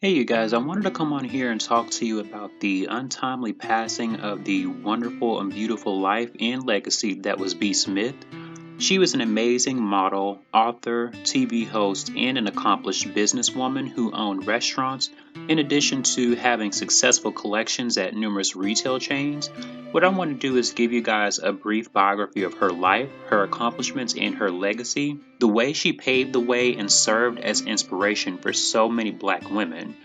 Hey, you guys, I wanted to come on here and talk to you about the untimely passing of the wonderful and beautiful life and legacy that was BSmith. She was an amazing model, author, TV host, and an accomplished businesswoman who owned restaurants, in addition to having successful collections at numerous retail chains. What I want to do is give you guys a brief biography of her life, her accomplishments, and her legacy, the way she paved the way and served as inspiration for so many black women.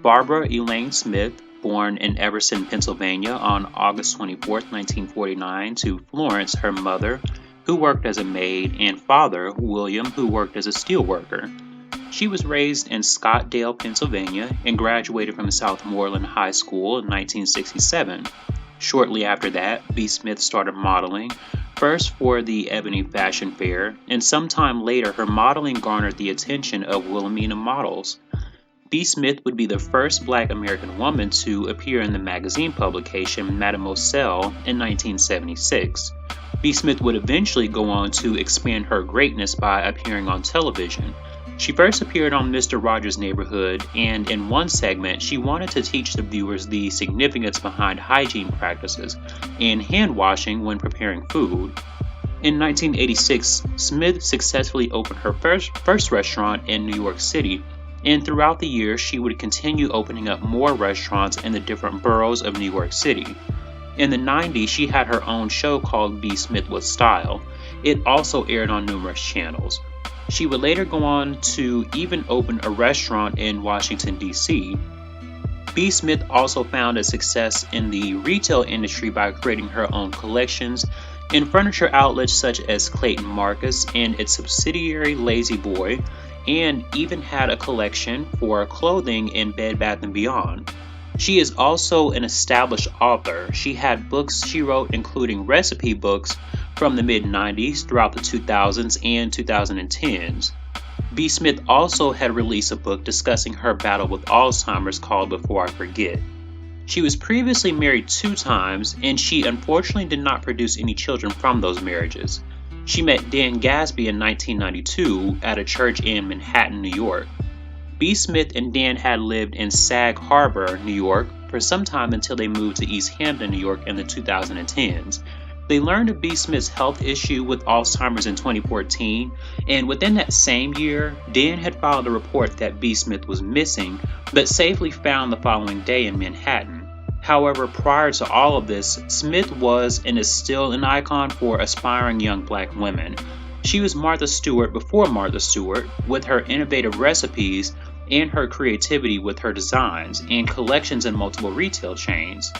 Barbara Elaine Smith, born in Everson, Pennsylvania on August 24, 1949, to Florence, her mother, who worked as a maid, and father, William, who worked as a steelworker. She was raised in Scottdale, Pennsylvania, and graduated from Southmoreland High School in 1967. Shortly after that, B. Smith started modeling, first for the Ebony Fashion Fair, and sometime later her modeling garnered the attention of Wilhelmina models. B. Smith would be the first black American woman to appear in the magazine publication Mademoiselle in 1976. B. Smith would eventually go on to expand her greatness by appearing on television. She first appeared on Mr. Rogers' Neighborhood, and in one segment, she wanted to teach the viewers the significance behind hygiene practices and hand washing when preparing food. In 1986, Smith successfully opened her first restaurant in New York City, and throughout the years she would continue opening up more restaurants in the different boroughs of New York City. In the 90s, she had her own show called B. Smith with Style. It also aired on numerous channels. She would later go on to even open a restaurant in Washington, D.C. B. Smith also found a success in the retail industry by creating her own collections in furniture outlets such as Clayton Marcus and its subsidiary Lazy Boy, and even had a collection for clothing in Bed Bath & Beyond. She is also an established author. She had books she wrote, including recipe books from the mid-90s throughout the 2000s and 2010s. B. Smith also had released a book discussing her battle with Alzheimer's called Before I Forget. She was previously married 2 times, and she unfortunately did not produce any children from those marriages. She met Dan Gasby in 1992 at a church in Manhattan, New York. B. Smith and Dan had lived in Sag Harbor, New York, for some time until they moved to East Hampton, New York in the 2010s. They learned of B. Smith's health issue with Alzheimer's in 2014, and within that same year, Dan had filed a report that B. Smith was missing, but safely found the following day in Manhattan. However, prior to all of this, Smith was and is still an icon for aspiring young black women. She was Martha Stewart before Martha Stewart, with her innovative recipes and her creativity with her designs and collections in multiple retail chains.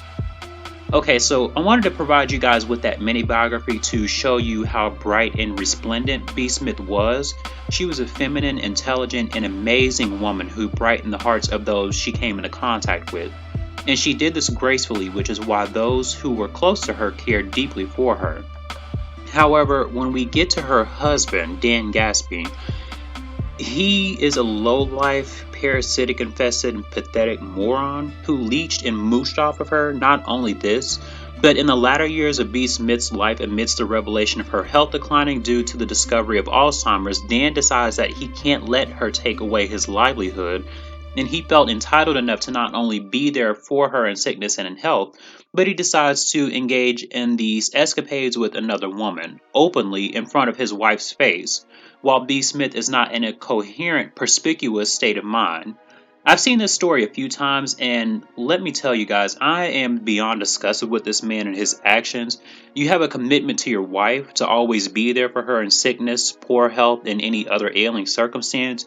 Okay, so I wanted to provide you guys with that mini biography to show you how bright and resplendent B. Smith was. She was a feminine, intelligent, and amazing woman who brightened the hearts of those she came into contact with. And she did this gracefully, which is why those who were close to her cared deeply for her. However, when we get to her husband, Dan Gasby, he is a low-life, parasitic-infested, and pathetic moron who leeched and mooched off of her. Not only this, but in the latter years of B. Smith's life, amidst the revelation of her health declining due to the discovery of Alzheimer's, Dan decides that he can't let her take away his livelihood, and he felt entitled enough to not only be there for her in sickness and in health, but he decides to engage in these escapades with another woman, openly in front of his wife's face, while B. Smith is not in a coherent, perspicuous state of mind. I've seen this story a few times, and let me tell you guys, I am beyond disgusted with this man and his actions. You have a commitment to your wife to always be there for her in sickness, poor health, and any other ailing circumstance.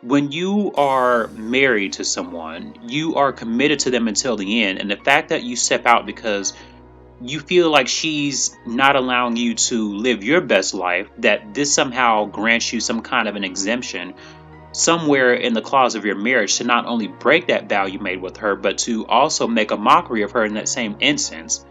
When you are married to someone, you are committed to them until the end, and the fact that you step out because you feel like she's not allowing you to live your best life, that this somehow grants you some kind of an exemption somewhere in the clause of your marriage to not only break that vow you made with her, but to also make a mockery of her in that same instance.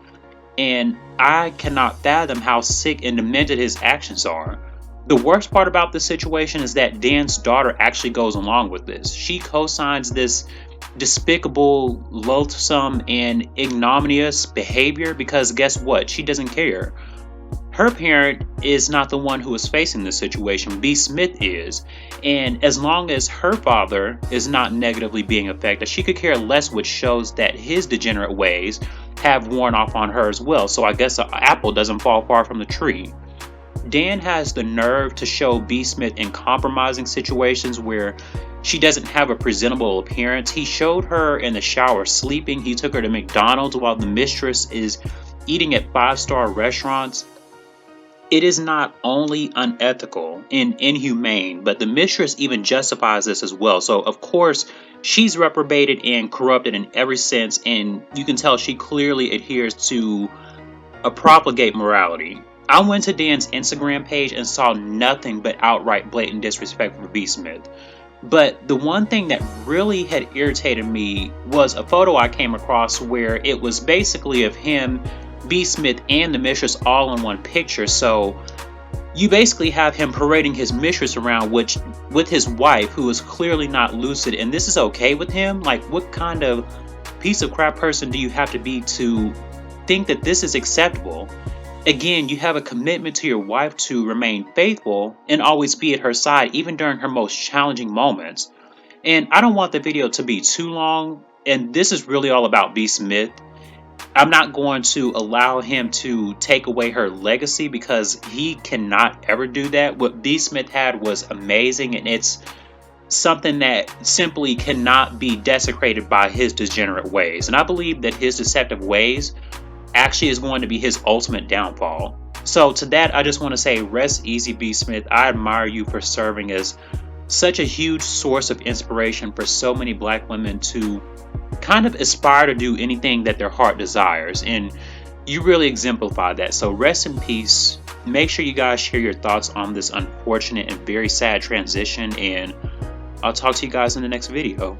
And I cannot fathom how sick and demented his actions are. The worst part about this situation is that Dan's daughter actually goes along with this. She co-signs this despicable, loathsome, and ignominious behavior because guess what? She doesn't care. her parent is not the one who is facing this situation. BSmith is. And as long as her father is not negatively being affected, she could care less, which shows that his degenerate ways have worn off on her as well. So I guess an apple doesn't fall far from the tree. Dan has the nerve to show BSmith in compromising situations where she doesn't have a presentable appearance. He showed her in the shower sleeping. He took her to McDonald's while the mistress is eating at five-star restaurants. It is not only unethical and inhumane, but the mistress even justifies this as well. So, of course, she's reprobated and corrupted in every sense, and you can tell she clearly adheres to a profligate morality. I went to Dan's Instagram page and saw nothing but outright blatant disrespect for BSmith. But the one thing that really had irritated me was a photo I came across where it was basically of him, BSmith, and the mistress all in one picture. So you basically have him parading his mistress around with his wife, who is clearly not lucid, and this is okay with him? Like, what kind of piece of crap person do you have to be to think that this is acceptable? Again, you have a commitment to your wife to remain faithful and always be at her side, even during her most challenging moments. And I don't want the video to be too long, and this is really all about BSmith. I'm not going to allow him to take away her legacy because he cannot ever do that. What BSmith had was amazing, and it's something that simply cannot be desecrated by his degenerate ways. And I believe that his deceptive ways actually is going to be his ultimate downfall. So to that, I just want to say, rest easy, BSmith. I admire you for serving as such a huge source of inspiration for so many Black women to kind of aspire to do anything that their heart desires. And you really exemplify that. So rest in peace. Make sure you guys share your thoughts on this unfortunate and very sad transition. And I'll talk to you guys in the next video.